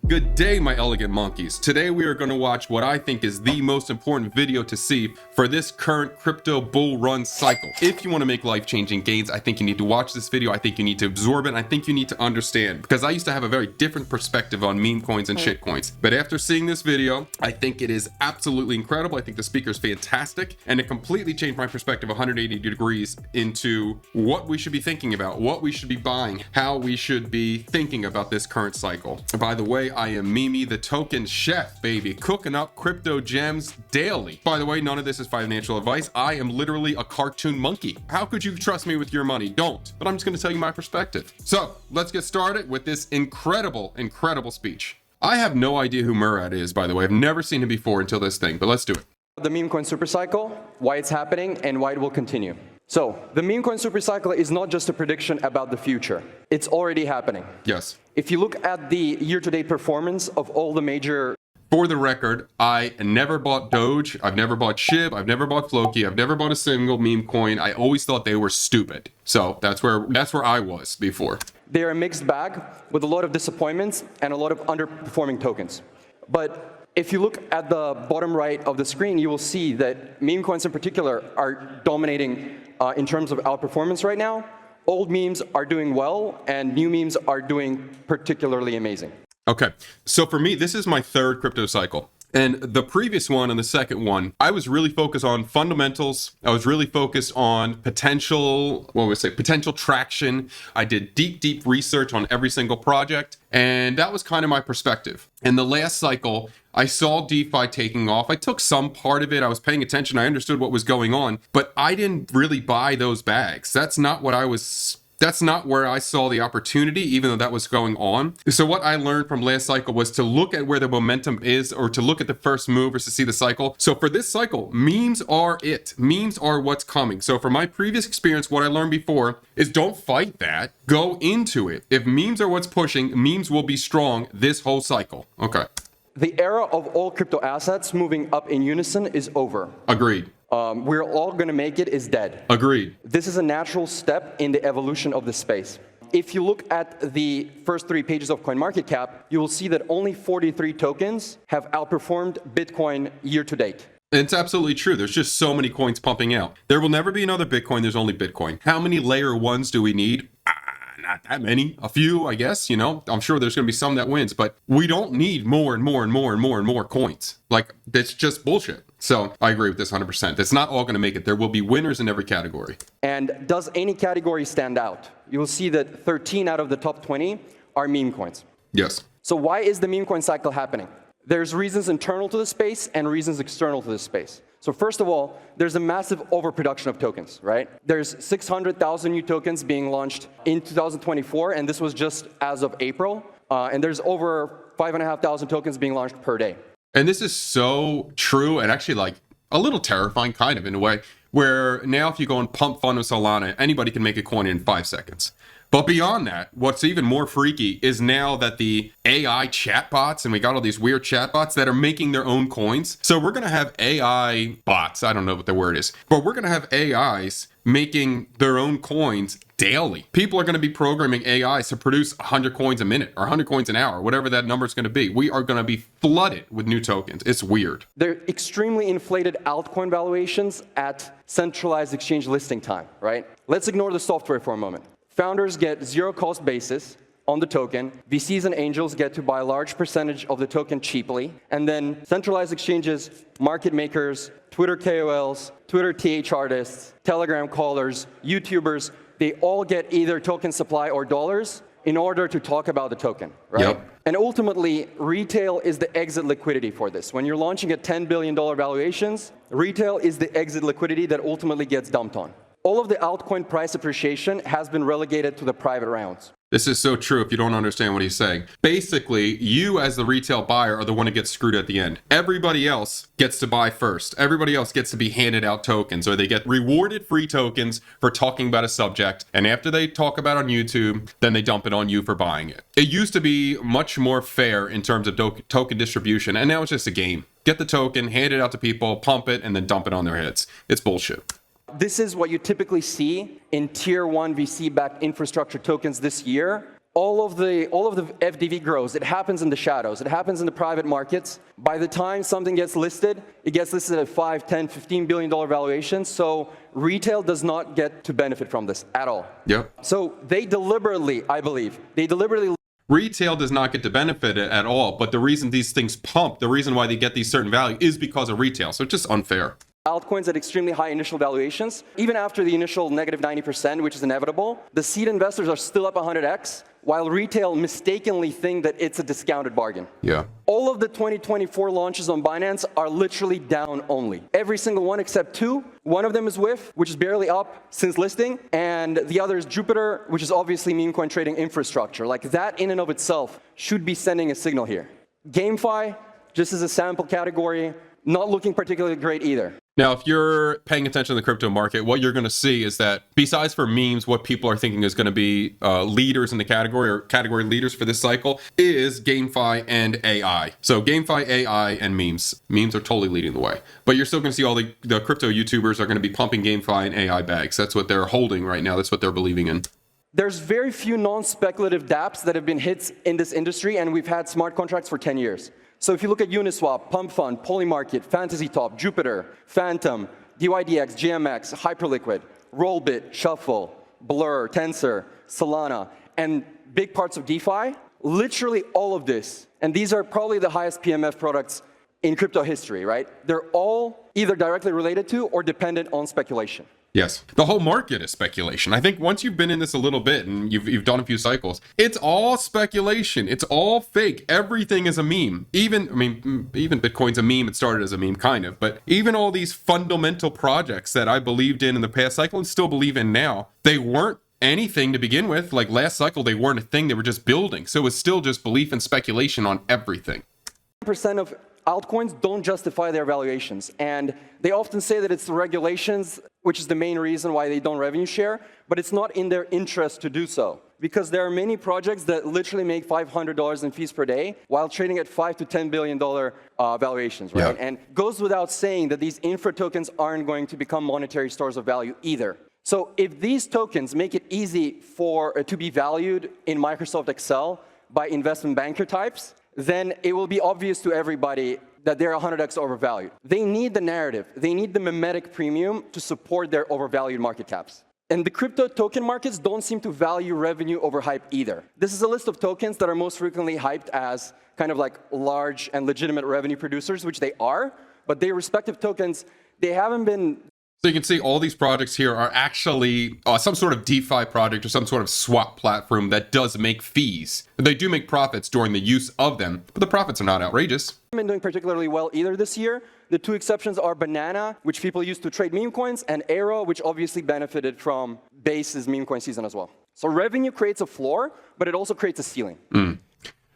Good day, my elegant monkeys. Today we are going to watch what I think is the most important video to see for this current crypto bull run cycle. If you want to make life-changing gains, I think you need to watch this video. I think you need to absorb it. I think you need to understand, because I used to have a very different perspective on meme coins and shit coins. But after seeing this video, I think it is absolutely incredible. I think the speaker is fantastic, and it completely changed my perspective 180 degrees into what we should be thinking about, what we should be buying, how we should be thinking about this current cycle. And by the way, I am Mimi, the token chef, baby, cooking up crypto gems daily. By the way, none of this is financial advice. I am literally a cartoon monkey. How could you trust me with your money? Don't. But I'm just going to tell you my perspective. So let's get started with this incredible speech. I have no idea who Murad is, by the way. I've never seen him before until this thing, but let's do it. The meme coin supercycle, why it's happening, and why it will continue. So, the meme coin supercycle is not just a prediction about the future. It's already happening. Yes. If you look at the year-to-date performance of all the major... For the record, I never bought Doge, I've never bought SHIB, I've never bought Floki, I've never bought a single meme coin. I always thought they were stupid. So that's where I was before. They're a mixed bag with a lot of disappointments and a lot of underperforming tokens. But if you look at the bottom right of the screen, you will see that meme coins in particular are dominating in terms of outperformance right now. Old memes are doing well, and new memes are doing particularly amazing. Okay, so for me, this is my third crypto cycle. And the previous one and the second one, I was really focused on fundamentals. I was really focused on potential traction. I did deep research on every single project. And that was kind of my perspective. In the last cycle, I saw DeFi taking off. I took some part of it. I was paying attention. I understood what was going on, but I didn't really buy those bags. That's not where I saw the opportunity, even though that was going on. So what I learned from last cycle was to look at where the momentum is, or to look at the first movers to see the cycle. So for this cycle, memes are it. Memes are what's coming. So from my previous experience, what I learned before is don't fight that. Go into it. If memes are what's pushing, memes will be strong this whole cycle. Okay. The era of all crypto assets moving up in unison is over. Agreed. We're all going to make it is dead. Agreed. This is a natural step in the evolution of the space. If you look at the first 3 pages of CoinMarketCap, you will see that only 43 tokens have outperformed Bitcoin year to date. It's absolutely true. There's just so many coins pumping out. There will never be another Bitcoin. There's only Bitcoin. How many layer ones do we need? Not that many. A few, I guess, I'm sure there's going to be some that wins, but we don't need more and more coins. Like, that's just bullshit. So I agree with this 100%. It's not all going to make it. There will be winners in every category. And does any category stand out? You will see that 13 out of the top 20 are meme coins. Yes. So why is the meme coin cycle happening? There's reasons internal to the space and reasons external to the space. So first of all, there's a massive overproduction of tokens, right? There's 600,000 new tokens being launched in 2024, and this was just as of April. And there's over 5,500 tokens being launched per day. And this is so true, and actually like a little terrifying kind of in a way, where now if you go and pump fund of Solana, anybody can make a coin in 5 seconds. But beyond that, what's even more freaky is now that the AI chatbots, and we got all these weird chatbots that are making their own coins. So we're going to have AI bots, I don't know what the word is, but we're going to have AIs making their own coins daily. People are going to be programming AIs to produce 100 coins a minute or 100 coins an hour, whatever that number is going to be. We are going to be flooded with new tokens. It's weird. They're extremely inflated altcoin valuations at centralized exchange listing time, right? Let's ignore the software for a moment. Founders get zero cost basis on the token. VCs and angels get to buy a large percentage of the token cheaply. And then centralized exchanges, market makers, Twitter KOLs, Twitter TH artists, Telegram callers, YouTubers, they all get either token supply or dollars in order to talk about the token, right? Yep. And ultimately, retail is the exit liquidity for this. When you're launching at $10 billion valuations, retail is the exit liquidity that ultimately gets dumped on. All of the altcoin price appreciation has been relegated to the private rounds. This is so true if you don't understand what he's saying. Basically, you as the retail buyer are the one who gets screwed at the end. Everybody else gets to buy first. Everybody else gets to be handed out tokens, or they get rewarded free tokens for talking about a subject. And after they talk about it on YouTube, then they dump it on you for buying it. It used to be much more fair in terms of token distribution, and now it's just a game. Get the token, hand it out to people, pump it, and then dump it on their heads. It's bullshit. This is what you typically see in tier 1 VC-backed infrastructure tokens this year. all of the FDV grows. It happens in the shadows. It happens in the private markets. By the time something gets listed, it gets listed at 5, 10, $15 billion valuation. So retail does not get to benefit from this at all. Yep. So they deliberately, I believe, Retail does not get to benefit at all, but the reason these things pump, the reason why they get these certain value is because of retail. So it's just unfair. altcoins at extremely high initial valuations. Even after the initial negative 90%, which is inevitable, the seed investors are still up 100x, while retail mistakenly think that it's a discounted bargain. Yeah. All of the 2024 launches on Binance are literally down only. Every single one except two. One of them is WIF, which is barely up since listing, and the other is Jupiter, which is obviously meme coin trading infrastructure. Like that in and of itself should be sending a signal here. GameFi, just as a sample category, not looking particularly great either. Now, if you're paying attention to the crypto market, what you're going to see is that besides for memes, what people are thinking is going to be leaders in the category or category leaders for this cycle is GameFi and AI. So GameFi, AI, and memes. Memes are totally leading the way. But you're still going to see all the crypto YouTubers are going to be pumping GameFi and AI bags. That's what they're holding right now. That's what they're believing in. There's very few non-speculative dApps that have been hits in this industry, and we've had smart contracts for 10 years. So if you look at Uniswap, Pump Fund, Polymarket, Fantasy Top, Jupiter, Phantom, DYDX, GMX, Hyperliquid, Rollbit, Shuffle, Blur, Tensor, Solana, and big parts of DeFi, literally all of this, and these are probably the highest PMF products in crypto history, right? They're all either directly related to or dependent on speculation. Yes. The whole market is speculation. I think once you've been in this a little bit and you've done a few cycles, it's all speculation. It's all fake. Everything is a meme. Even Bitcoin's a meme. It started as a meme, kind of. But even all these fundamental projects that I believed in the past cycle and still believe in now, they weren't anything to begin with. Like last cycle, they weren't a thing. They were just building. So it was still just belief and speculation on everything. Percent of altcoins don't justify their valuations. And they often say that it's the regulations, which is the main reason why they don't revenue share, but it's not in their interest to do so. Because there are many projects that literally make $500 in fees per day while trading at $5 to $10 billion valuations, right? Yeah. And goes without saying that these infra tokens aren't going to become monetary stores of value either. So if these tokens make it easy to be valued in Microsoft Excel by investment banker types, then it will be obvious to everybody that they're 100x overvalued. They need the narrative. They need the mimetic premium to support their overvalued market caps. And the crypto token markets don't seem to value revenue over hype either. This is a list of tokens that are most frequently hyped as kind of like large and legitimate revenue producers, which they are, but their respective tokens, they haven't been. So you can see all these projects here are actually some sort of DeFi project or some sort of swap platform that does make fees. They do make profits during the use of them, but the profits are not outrageous. Haven't been doing particularly well either this year. The two exceptions are Banana, which people use to trade meme coins, and Aero, which obviously benefited from Base's meme coin season as well. So revenue creates a floor, but it also creates a ceiling.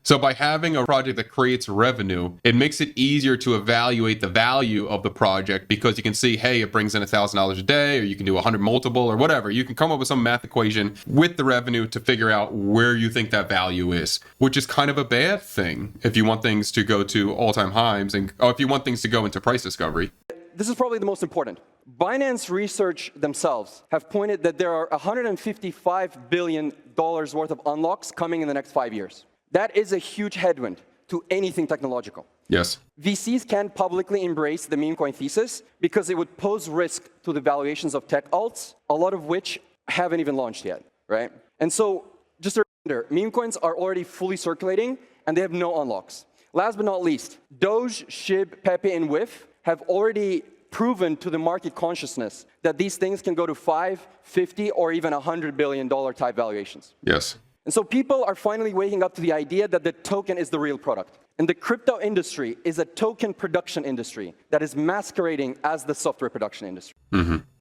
So by having a project that creates revenue, it makes it easier to evaluate the value of the project because you can see, hey, it brings in $1,000 a day, or you can do 100 multiple or whatever. You can come up with some math equation with the revenue to figure out where you think that value is, which is kind of a bad thing if you want things to go to all-time highs and if you want things to go into price discovery. This is probably the most important. Binance research themselves have pointed that there are $155 billion worth of unlocks coming in the next 5 years. That is a huge headwind to anything technological. Yes. VCs can't publicly embrace the meme coin thesis because it would pose risk to the valuations of tech alts, a lot of which haven't even launched yet, right? And so, just a reminder, meme coins are already fully circulating and they have no unlocks. Last but not least, Doge, SHIB, Pepe, and WIF have already proven to the market consciousness that these things can go to 5, 50, or even $100 billion type valuations. Yes. And so people are finally waking up to the idea that the token is the real product. And the crypto industry is a token production industry that is masquerading as the software production industry.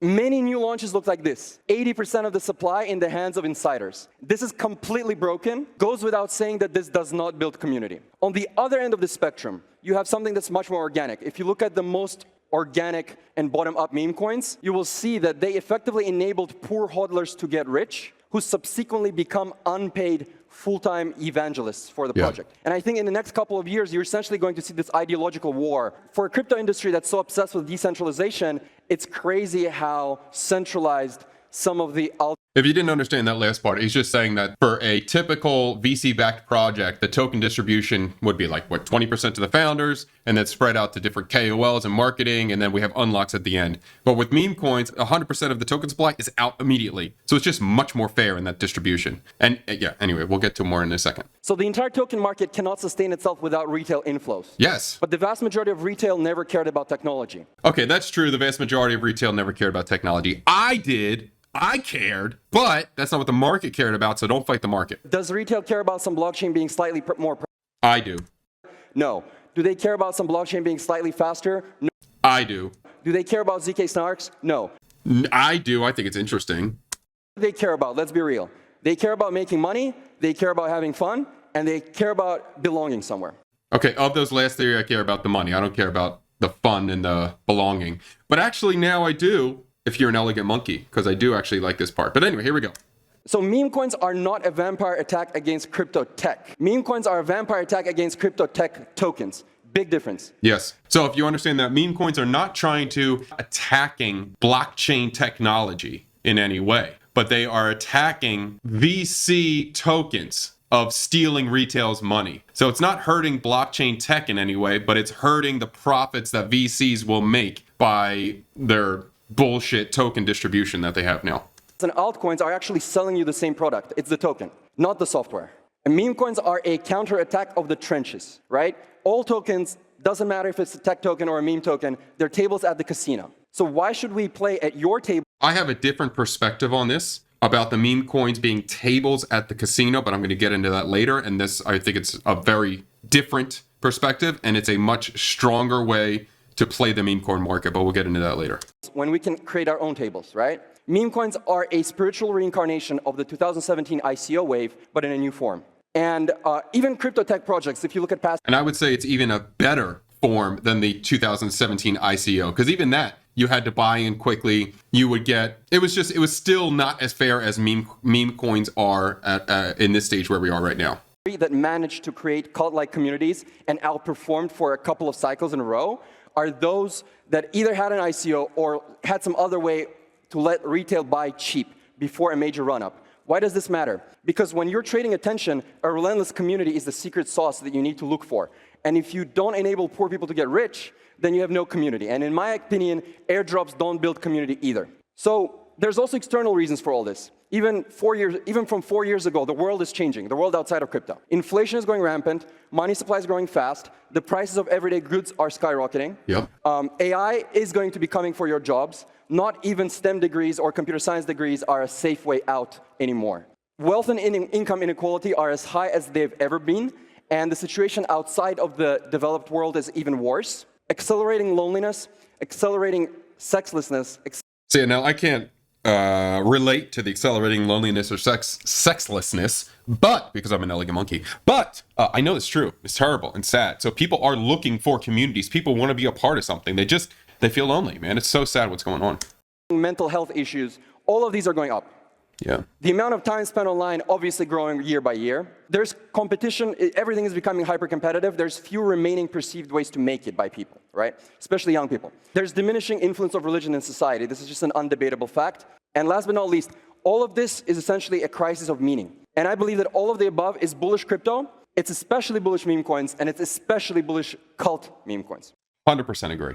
Many new launches look like this. 80% of the supply in the hands of insiders. This is completely broken. Goes without saying that this does not build community. On the other end of the spectrum, you have something that's much more organic. If you look at the most organic and bottom-up meme coins, you will see that they effectively enabled poor hodlers to get rich, who subsequently become unpaid full-time evangelists for the project. And I think in the next couple of years, you're essentially going to see this ideological war. For a crypto industry that's so obsessed with decentralization, it's crazy how centralized some of the If you didn't understand that last part, he's just saying that for a typical VC-backed project, the token distribution would be like, what, 20% to the founders, and then spread out to different KOLs and marketing, and then we have unlocks at the end. But with meme coins, 100% of the token supply is out immediately. So it's just much more fair in that distribution. And yeah, anyway, we'll get to more in a second. So the entire token market cannot sustain itself without retail inflows. Yes. But the vast majority of retail never cared about technology. Okay, that's true. The vast majority of retail never cared about technology. I did. I cared, but that's not what the market cared about, so don't fight the market. Does retail care about some blockchain being slightly more? I do. No. Do they care about some blockchain being slightly faster? No. I do. Do they care about ZK snarks? No. I do. I think it's interesting. They care about, let's be real. They care about making money, they care about having fun, and they care about belonging somewhere. Okay, of those last three, I care about the money. I don't care about the fun and the belonging. But actually now I do, if you're an elegant monkey, because I do actually like this part. But anyway, here we go. So meme coins are not a vampire attack against crypto tech. Meme coins are a vampire attack against crypto tech tokens. Big difference. Yes. So if you understand that, meme coins are not trying to attacking blockchain technology in any way, but they are attacking VC tokens of stealing retail's money. So it's not hurting blockchain tech in any way, but it's hurting the profits that VCs will make by their bullshit token distribution that they have now. And altcoins are actually selling you the same product. It's the token, not the software. And meme coins are a counterattack of the trenches, right? All tokens, doesn't matter if it's a tech token or a meme token, they're tables at the casino. So why should we play at your table? I have a different perspective on this about the meme coins being tables at the casino, but I'm going to get into that later. And this, I think it's a very different perspective, and it's a much stronger way to play the meme coin market, but we'll get into that later. When we can create our own tables, right? Meme coins are a spiritual reincarnation of the 2017 ICO wave, but in a new form. And even crypto tech projects, if you look at past... And I would say it's even a better form than the 2017 ICO, because even that, you had to buy in quickly. You would get, it was still not as fair as meme coins are in this stage where we are right now. That managed to create cult-like communities and outperformed for a couple of cycles in a row are those that either had an ICO or had some other way to let retail buy cheap before a major run-up. Why does this matter? Because when you're trading attention, a relentless community is the secret sauce that you need to look for. And if you don't enable poor people to get rich, then you have no community. And in my opinion, airdrops don't build community either. So there's also external reasons for all this. Even from 4 years ago, the world is changing, the world outside of crypto. Inflation is going rampant, money supply is growing fast, the prices of everyday goods are skyrocketing. Yep. AI is going to be coming for your jobs. Not even STEM degrees or computer science degrees are a safe way out anymore. Wealth and income inequality are as high as they've ever been, and the situation outside of the developed world is even worse. Accelerating loneliness, accelerating sexlessness. See, now I can't relate to the accelerating loneliness or sexlessness, but because I'm an elegant monkey. But I know it's true. It's terrible and sad. So people are looking for communities. People want to be a part of something. They feel lonely, man. It's so sad what's going on. Mental health issues, all of these are going up. Yeah. The amount of time spent online obviously growing year by year. There's competition, everything is becoming hyper-competitive. There's few remaining perceived ways to make it by people, right? Especially young people. There's diminishing influence of religion in society. This is just an undebatable fact. And last but not least, all of this is essentially a crisis of meaning. And I believe that all of the above is bullish crypto, it's especially bullish meme coins, and it's especially bullish cult meme coins. 100% agree.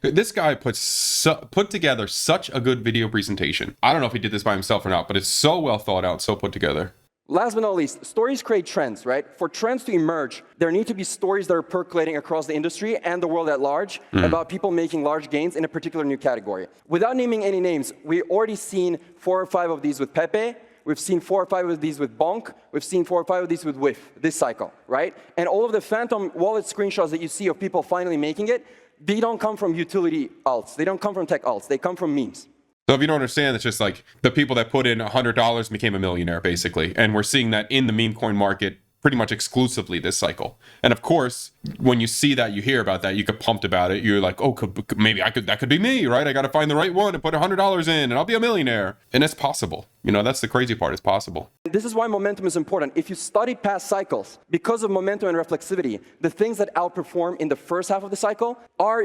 This guy put together such a good video presentation. I don't know if he did this by himself or not, but it's so well thought out, so put together. Last but not least, stories create trends, right? For trends to emerge, there need to be stories that are percolating across the industry and the world at large about people making large gains in a particular new category. Without naming any names, we've already seen 4 or 5 of these with Pepe. We've seen 4 or 5 of these with Bonk. We've seen 4 or 5 of these with Whiff this cycle, right? And all of the phantom wallet screenshots that you see of people finally making it, they don't come from utility alts. They don't come from tech alts. They come from memes. So if you don't understand, it's just like the people that put in $100 became a millionaire, basically. And we're seeing that in the meme coin market pretty much exclusively this cycle. And of course, when you see that, you hear about that, you get pumped about it. You're like, oh, maybe that could be me, right? I got to find the right one and put $100 in and I'll be a millionaire. And it's possible. You know, that's the crazy part. It's possible. This is why momentum is important. If you study past cycles, because of momentum and reflexivity, the things that outperform in the first half of the cycle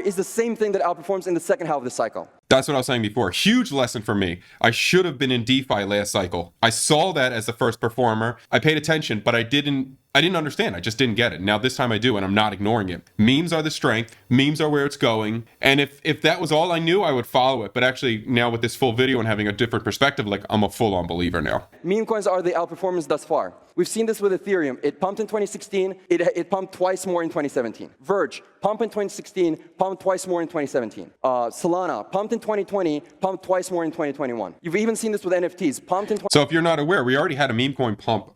is the same thing that outperforms in the second half of the cycle. That's what I was saying before. Huge lesson for me. I should have been in DeFi last cycle. I saw that as the first performer. I paid attention, but I didn't understand. I just didn't get it. Now this time I do, and I'm not ignoring it. Memes are the strength. Memes are where it's going. And if that was all I knew, I would follow it. But actually now with this full video and having a different perspective, like I'm a full-on believer now. Meme coins are the outperformance thus far. We've seen this with Ethereum. It pumped in 2016. It pumped twice more in 2017. Verge, pumped in 2016, pumped twice more in 2017. Solana, pumped in 2020, pumped twice more in 2021. You've even seen this with NFTs. Pumped in. So if you're not aware, we already had a meme coin pump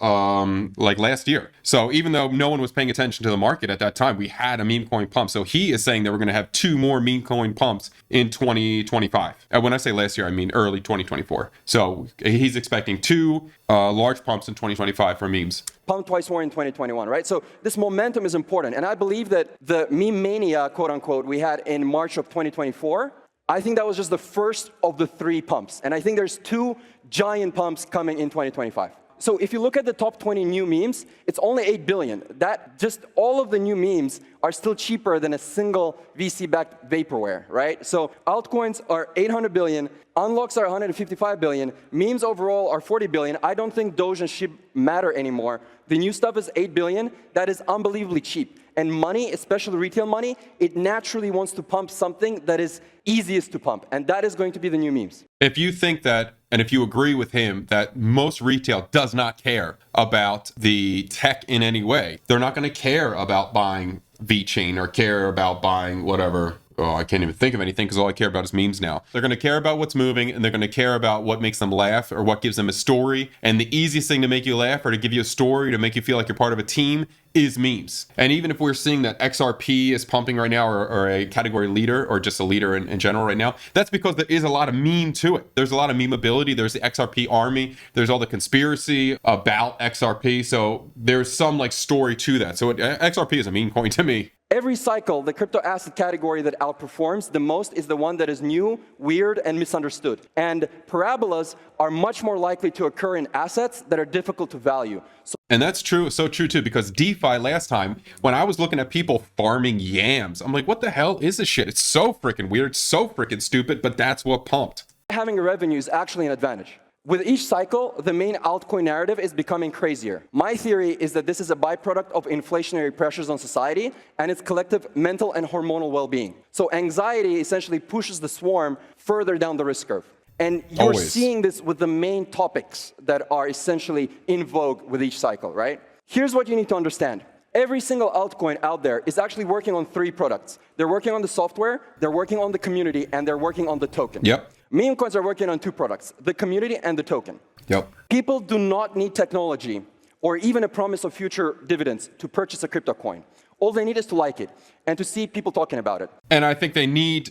like last year. So even though no one was paying attention to the market at that time, we had a meme coin pump. So he is saying that we're going to have 2 more meme coin pumps in 2025. And when I say last year, I mean early 2024. So he's expecting 2 large pumps in 2025 for memes. Pumped twice more in 2021, right? So this momentum is important. And I believe that the meme mania, quote unquote, we had in March of 2024, I think that was just the first of the 3 pumps. And I think there's 2 giant pumps coming in 2025. So if you look at the top 20 new memes, it's only 8 billion. That just all of the new memes are still cheaper than a single VC-backed vaporware, right? So altcoins are 800 billion, unlocks are 155 billion, memes overall are 40 billion. I don't think Doge and SHIB matter anymore. The new stuff is 8 billion. That is unbelievably cheap. And money, especially retail money, it naturally wants to pump something that is easiest to pump. And that is going to be the new memes. If you think that, and if you agree with him that most retail does not care about the tech in any way, they're not going to care about buying VeChain or care about buying whatever. Oh, I can't even think of anything because all I care about is memes now. They're going to care about what's moving, and they're going to care about what makes them laugh or what gives them a story. And the easiest thing to make you laugh or to give you a story, to make you feel like you're part of a team, is memes. And even if we're seeing that XRP is pumping right now, or a category leader, or just a leader in general right now, that's because there is a lot of meme to it. There's a lot of memeability. There's the XRP army. There's all the conspiracy about XRP. So there's some like story to that. So XRP is a meme coin to me. Every cycle, the crypto asset category that outperforms the most is the one that is new, weird, and misunderstood. And parabolas are much more likely to occur in assets that are difficult to value. And that's true, so true too, because DeFi last time, when I was looking at people farming yams, I'm like, what the hell is this shit? It's so freaking weird, so freaking stupid, but that's what pumped. Having a revenue is actually an advantage. With each cycle, the main altcoin narrative is becoming crazier. My theory is that this is a byproduct of inflationary pressures on society and its collective mental and hormonal well-being. So anxiety essentially pushes the swarm further down the risk curve. And you're seeing this with the main topics that are essentially in vogue with each cycle, right? Here's what you need to understand. Every single altcoin out there is actually working on 3 products. They're working on the software, they're working on the community, and they're working on the token. Yep. Meme coins are working on 2 products, the community and the token. Yep. People do not need technology or even a promise of future dividends to purchase a crypto coin. All they need is to like it and to see people talking about it. And I think they need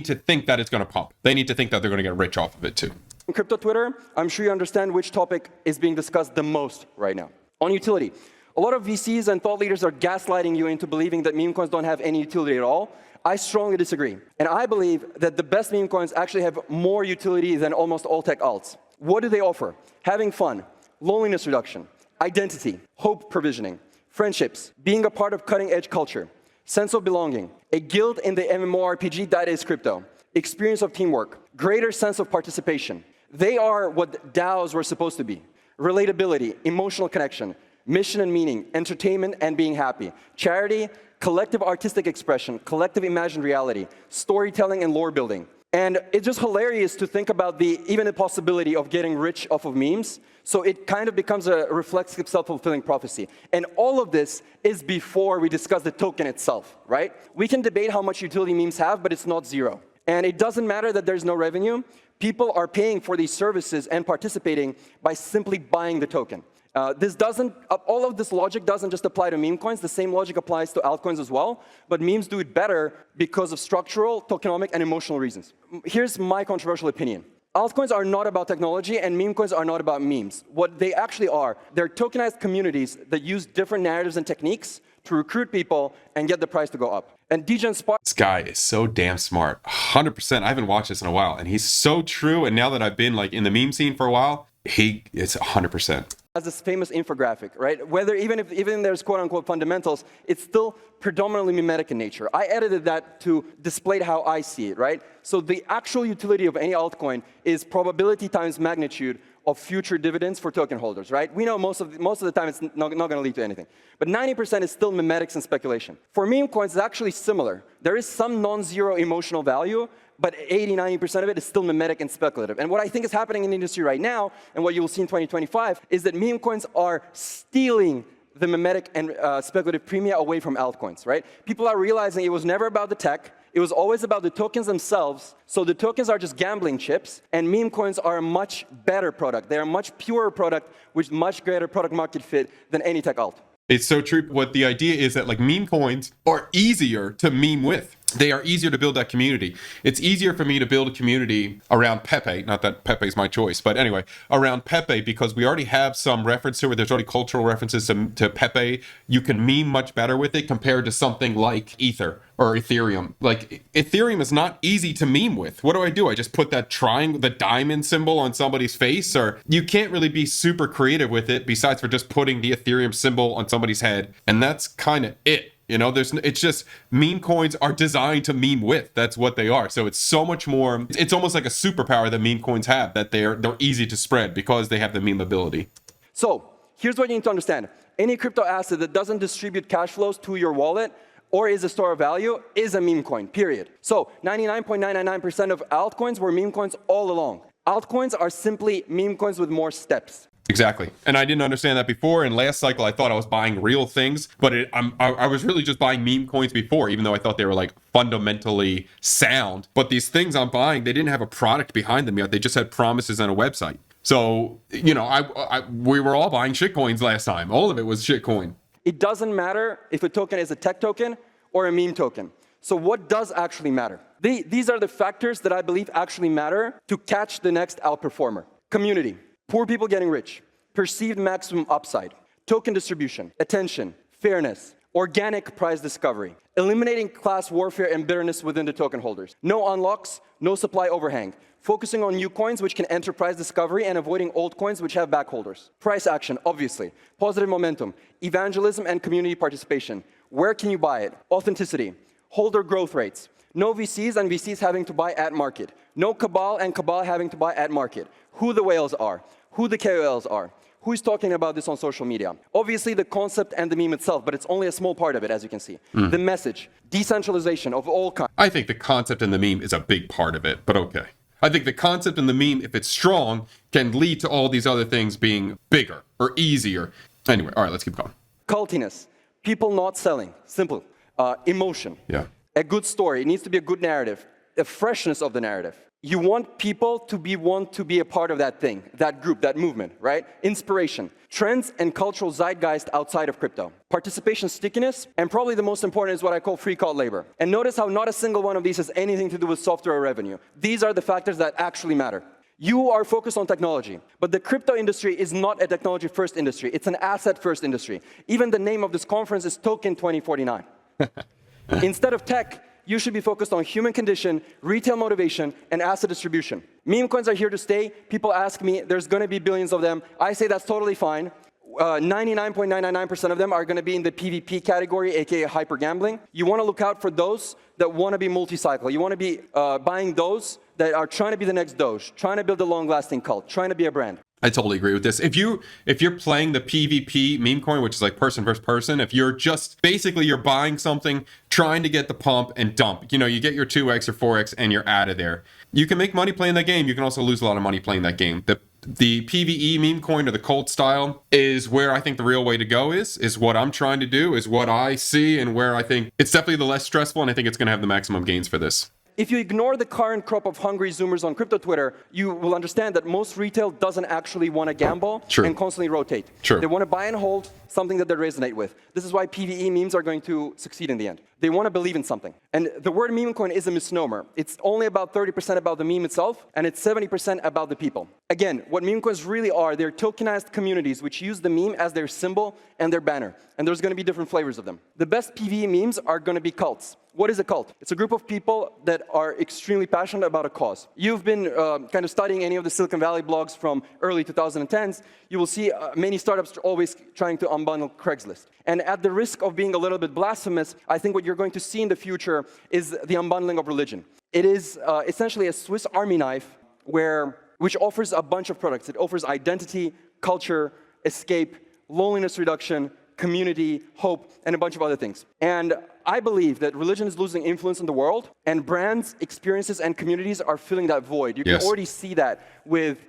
to think that it's going to pump. They need to think that they're going to get rich off of it too. In crypto Twitter, I'm sure you understand which topic is being discussed the most right now. On utility. A lot of VCs and thought leaders are gaslighting you into believing that meme coins don't have any utility at all. I strongly disagree. And I believe that the best meme coins actually have more utility than almost all tech alts. What do they offer? Having fun, loneliness reduction, identity, hope provisioning, friendships, being a part of cutting-edge culture, sense of belonging, a guild in the MMORPG that is crypto, experience of teamwork, greater sense of participation. They are what DAOs were supposed to be. Relatability, emotional connection, mission and meaning, entertainment and being happy, charity, collective artistic expression, collective imagined reality, storytelling and lore building. And it's just hilarious to think about even the possibility of getting rich off of memes. So it kind of becomes a reflexive self-fulfilling prophecy. And all of this is before we discuss the token itself, right? We can debate how much utility memes have, but it's not zero. And it doesn't matter that there's no revenue. People are paying for these services and participating by simply buying the token. All of this logic doesn't just apply to meme coins. The same logic applies to altcoins as well. But memes do it better because of structural, tokenomic, and emotional reasons. Here's my controversial opinion. Altcoins are not about technology, and meme coins are not about memes. What they actually are, they're tokenized communities that use different narratives and techniques to recruit people and get the price to go up. And Degen Spark. This guy is so damn smart. 100%. I haven't watched this in a while, and he's so true. And now that I've been like in the meme scene for a while, it's 100%. has this famous infographic, right? Whether even there's quote-unquote fundamentals, it's still predominantly mimetic in nature. I edited that to display how I see it, right? So the actual utility of any altcoin is probability times magnitude of future dividends for token holders, right? We know most of the time it's not going to lead to anything. But 90% is still mimetics and speculation. For meme coins, it's actually similar. There is some non-zero emotional value, but 80–90% of it is still mimetic and speculative. And what I think is happening in the industry right now, and what you will see in 2025, is that meme coins are stealing the mimetic and speculative premia away from altcoins, right? People are realizing it was never about the tech. It was always about the tokens themselves. So the tokens are just gambling chips, and meme coins are a much better product. They're a much purer product with much greater product market fit than any tech alt. It's so true. What the idea is that like meme coins are easier to meme with. They are easier to build that community. It's easier for me to build a community around Pepe, not that Pepe's my choice, but anyway, around Pepe, because we already have some reference to it. There's already cultural references to Pepe. You can meme much better with it compared to something like Ether or Ethereum. Like Ethereum is not easy to meme with. What do? I just put that triangle, the diamond symbol on somebody's face? Or you can't really be super creative with it besides for just putting the Ethereum symbol on somebody's head. And that's kind of it. You know, it's just meme coins are designed to meme with. That's what they are. So it's so much more. It's almost like a superpower that meme coins have, that they're easy to spread because they have the meme ability. So here's what you need to understand. Any crypto asset that doesn't distribute cash flows to your wallet or is a store of value is a meme coin, period. So 99.999% of altcoins were meme coins all along. Altcoins are simply meme coins with more steps. Exactly. And I didn't understand that before. And last cycle, I thought I was buying real things, but I was really just buying meme coins before, even though I thought they were like fundamentally sound. But these things I'm buying, they didn't have a product behind them yet. They just had promises on a website. So, you know, we were all buying shitcoins last time. All of it was shitcoin. It doesn't matter if a token is a tech token or a meme token. So what does actually matter? These are the factors that I believe actually matter to catch the next outperformer. Community. Poor people getting rich, perceived maximum upside, token distribution, attention, fairness, organic prize discovery, eliminating class warfare and bitterness within the token holders, no unlocks, no supply overhang, focusing on new coins which can enter prize discovery and avoiding old coins which have backholders. Price action, obviously, positive momentum, evangelism and community participation. Where can you buy it? Authenticity, holder growth rates, no VCs and VCs having to buy at market, no cabal and cabal having to buy at market, who the whales are, who the KOLs are, who is talking about this on social media. Obviously the concept and the meme itself, but it's only a small part of it, as you can see. The message, decentralization of all kinds. I think the concept and the meme is a big part of it, but okay. I think the concept and the meme, if it's strong, can lead to all these other things being bigger or easier. Anyway, all right, let's keep going. Cultiness, people not selling, simple. Emotion, Yeah. a good story, it needs to be a good narrative, a freshness of the narrative. You want people to want to be a part of that thing, that group, that movement, right? Inspiration, trends and cultural zeitgeist outside of crypto. Participation stickiness, and probably the most important is what I call free call labor. And notice how not a single one of these has anything to do with software or revenue. These are the factors that actually matter. You are focused on technology, but the crypto industry is not a technology-first industry. It's an asset-first industry. Even the name of this conference is Token 2049. Instead of tech, you should be focused on human condition, retail motivation, and asset distribution. Meme coins are here to stay. People ask me, there's going to be billions of them. I say that's totally fine. 99.999% of them are going to be in the PvP category, aka hyper gambling. You want to look out for those that want to be multi-cycle. You want to be buying those that are trying to be the next Doge, trying to build a long-lasting cult, trying to be a brand. I totally agree with this. If you're playing the PvP meme coin, which is like person versus person, if you're just basically you're buying something, trying to get the pump and dump, you know, you get your 2x or 4x and you're out of there. You can make money playing that game. You can also lose a lot of money playing that game. The PvE meme coin or the cult style is where I think the real way to go is what I'm trying to do, is what I see, and where I think it's definitely the less stressful, and I think it's going to have the maximum gains for this. If you ignore the current crop of hungry Zoomers on crypto Twitter, you will understand that most retail doesn't actually want to gamble and constantly rotate. They want to buy and hold something that they resonate with. This is why PvE memes are going to succeed in the end. They want to believe in something. And the word meme coin is a misnomer. It's only about 30% about the meme itself, and it's 70% about the people. Again, what meme coins really are, they're tokenized communities which use the meme as their symbol and their banner. And there's going to be different flavors of them. The best PvE memes are going to be cults. What is a cult? It's a group of people that are extremely passionate about a cause. You've been kind of studying any of the Silicon Valley blogs from early 2010s. You will see many startups always trying to unbundle Craigslist. And at the risk of being a little bit blasphemous, I think what you're going to see in the future is the unbundling of religion. It is essentially a Swiss Army knife which offers a bunch of products. It offers identity, culture, escape, loneliness reduction, community, hope, and a bunch of other things. And I believe that religion is losing influence in the world, and brands, experiences, and communities are filling that void. You can already see that with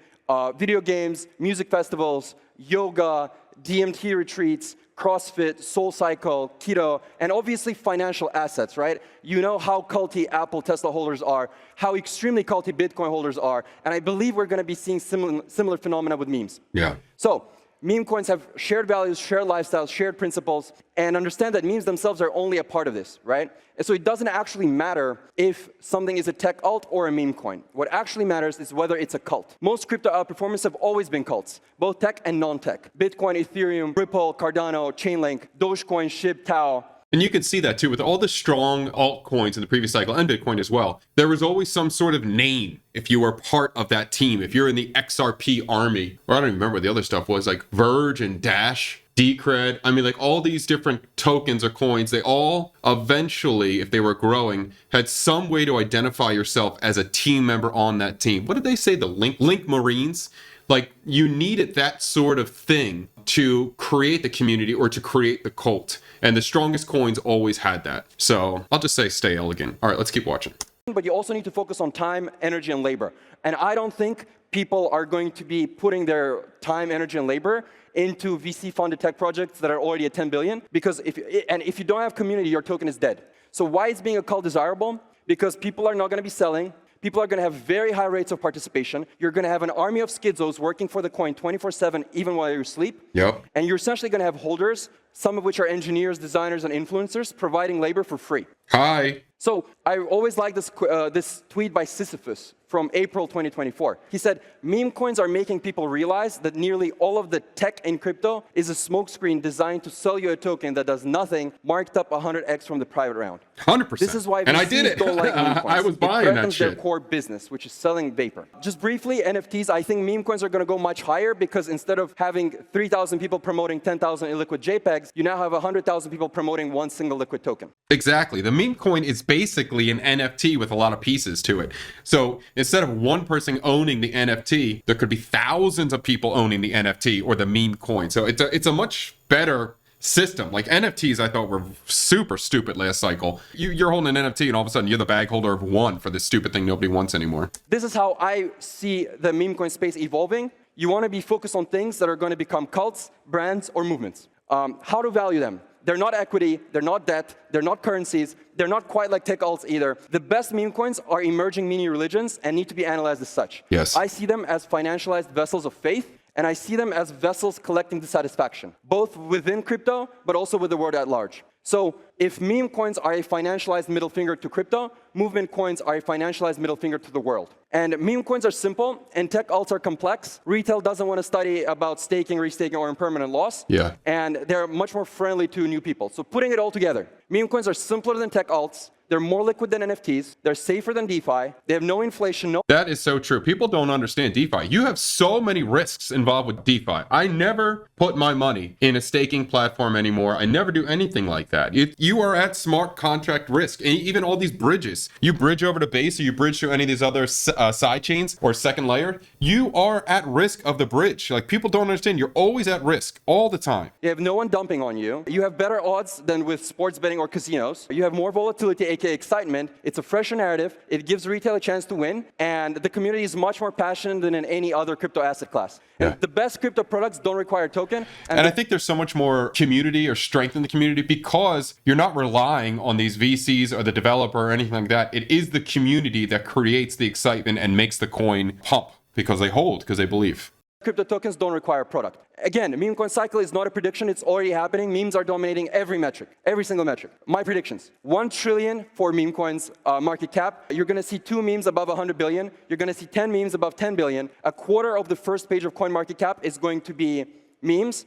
video games, music festivals, yoga, DMT retreats, CrossFit, SoulCycle, keto, and obviously financial assets, right? You know how culty Apple, Tesla holders are, how extremely culty Bitcoin holders are, and I believe we're going to be seeing similar phenomena with memes. Yeah. So, meme coins have shared values, shared lifestyles, shared principles, and understand that memes themselves are only a part of this, right? And so it doesn't actually matter if something is a tech alt or a meme coin. What actually matters is whether it's a cult. Most crypto outperformers have always been cults, both tech and non-tech. Bitcoin, Ethereum, Ripple, Cardano, Chainlink, Dogecoin, SHIB, Tau. And you can see that too with all the strong altcoins in the previous cycle and Bitcoin as well. There was always some sort of name if you were part of that team. If you're in the XRP army, or I don't even remember what the other stuff was, like Verge and Dash, Decred. I mean, like all these different tokens or coins, they all eventually, if they were growing, had some way to identify yourself as a team member on that team. What did they say? The Link Marines? Like you needed that sort of thing to create the community or to create the cult. And the strongest coins always had that. So I'll just say stay elegant. All right, let's keep watching. But you also need to focus on time, energy, and labor. And I don't think people are going to be putting their time, energy, and labor into VC-funded tech projects that are already at 10 billion. Because if you don't have community, your token is dead. So why is being a cult desirable? Because people are not going to be selling. People are going to have very high rates of participation. You're going to have an army of schizos working for the coin 24/7, even while you're asleep. Yep. And you're essentially going to have holders, some of which are engineers, designers, and influencers, providing labor for free. Hi. So I always like this tweet by Sisyphus from April 2024. He said, meme coins are making people realize that nearly all of the tech in crypto is a smokescreen designed to sell you a token that does nothing, marked up 100x from the private round. 100%. This is why and I did VCs it. don't like meme coins. I was buying it that threatens shit. their core business, which is selling vapor. Just briefly, NFTs, I think meme coins are going to go much higher because instead of having 3,000 people promoting 10,000 illiquid JPEGs, you now have 100,000 people promoting one single liquid token. Exactly. The meme coin is basically an NFT with a lot of pieces to it. So instead of one person owning the NFT, there could be thousands of people owning the NFT or the meme coin. So it's a much better system. Like NFTs, I thought were super stupid last cycle. You're holding an NFT and all of a sudden you're the bag holder of one for this stupid thing nobody wants anymore. This is how I see the meme coin space evolving. You want to be focused on things that are going to become cults, brands, or movements. How to value them? They're not equity, they're not debt, they're not currencies, they're not quite like tech alts either. The best meme coins are emerging mini religions and need to be analyzed as such. Yes. I see them as financialized vessels of faith, and I see them as vessels collecting dissatisfaction, both within crypto, but also with the world at large. So if meme coins are a financialized middle finger to crypto, movement coins are a financialized middle finger to the world. And meme coins are simple, and tech alts are complex. Retail doesn't want to study about staking, restaking, or impermanent loss. Yeah. And they're much more friendly to new people. So putting it all together, meme coins are simpler than tech alts. They're more liquid than NFTs. They're safer than DeFi. They have no inflation, no... That is so true. People don't understand DeFi. You have so many risks involved with DeFi. I never put my money in a staking platform anymore. I never do anything like that. You are at smart contract risk. And even all these bridges, you bridge over to Base or you bridge to any of these other side chains or second layer, you are at risk of the bridge. Like people don't understand. You're always at risk all the time. You have no one dumping on you. You have better odds than with sports betting or casinos. You have more volatility, aka excitement. It's a fresher narrative. It gives retail a chance to win. And the community is much more passionate than in any other crypto asset class. Yeah. And the best crypto products don't require a token. And I think there's so much more community or strength in the community because you're not relying on these VCs or the developer or anything like that. It is the community that creates the excitement and makes the coin pump because they hold, because they believe. Crypto tokens don't require a product. Again, meme coin cycle is not a prediction. It's already happening. Memes are dominating every metric, every single metric. My predictions: 1 trillion for meme coins market cap. You're going to see 2 memes above 100 billion. You're going to see 10 memes above 10 billion. A quarter of the first page of coin market cap is going to be memes.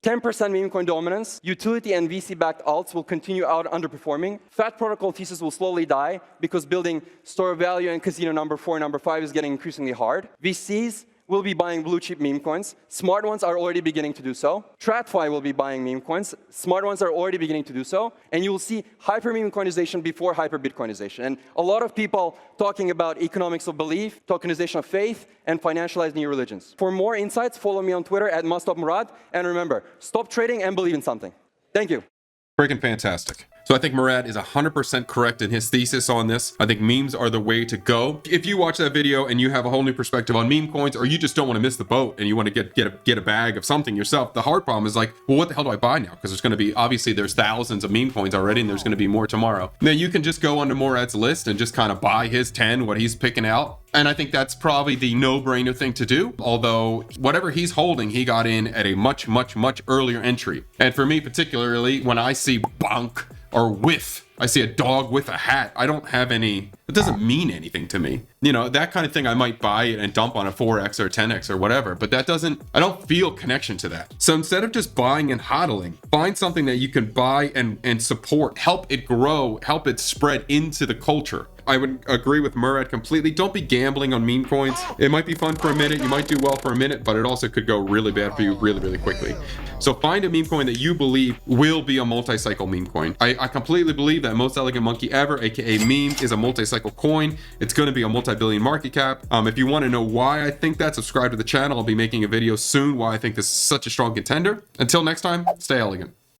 10% meme coin dominance, utility and VC-backed alts will continue out underperforming. Fat protocol thesis will slowly die because building store of value and casino number 4 and number 5 is getting increasingly hard. VCs will be buying blue chip meme coins. Smart ones are already beginning to do so. TradFi will be buying meme coins. Smart ones are already beginning to do so. And you will see hyper meme coinization before hyper Bitcoinization. And a lot of people talking about economics of belief, tokenization of faith, and financialized new religions. For more insights, follow me on Twitter at mustopmurad. And remember, stop trading and believe in something. Thank you. Freaking fantastic. So I think Murad is 100% correct in his thesis on this. I think memes are the way to go. If you watch that video and you have a whole new perspective on meme coins, or you just don't want to miss the boat and you want to get a bag of something yourself, the hard problem is like, well, what the hell do I buy now? Because there's going to be, obviously there's thousands of meme coins already, and there's going to be more tomorrow. Then you can just go onto Murad's list and just kind of buy his 10, what he's picking out. And I think that's probably the no-brainer thing to do. Although whatever he's holding, he got in at a much, much, much earlier entry. And for me particularly, when I see bonk or whiff, I see a dog with a hat, I don't have any, it doesn't mean anything to me. You know, that kind of thing I might buy it and dump on a 4x or 10x or whatever, but that doesn't, I don't feel connection to that. So instead of just buying and hodling, find something that you can buy and support, help it grow, help it spread into the culture. I would agree with Murad completely. Don't be gambling on meme coins. It might be fun for a minute, you might do well for a minute, but it also could go really bad for you really, really quickly. So find a meme coin that you believe will be a multi-cycle meme coin. I completely believe that Most Elegant Monkey Ever, aka meme, is a multi-cycle coin. It's going to be a multi-billion market cap. If you want to know why I think that, subscribe to the channel. I'll be making a video soon why I think this is such a strong contender. Until next time, stay elegant.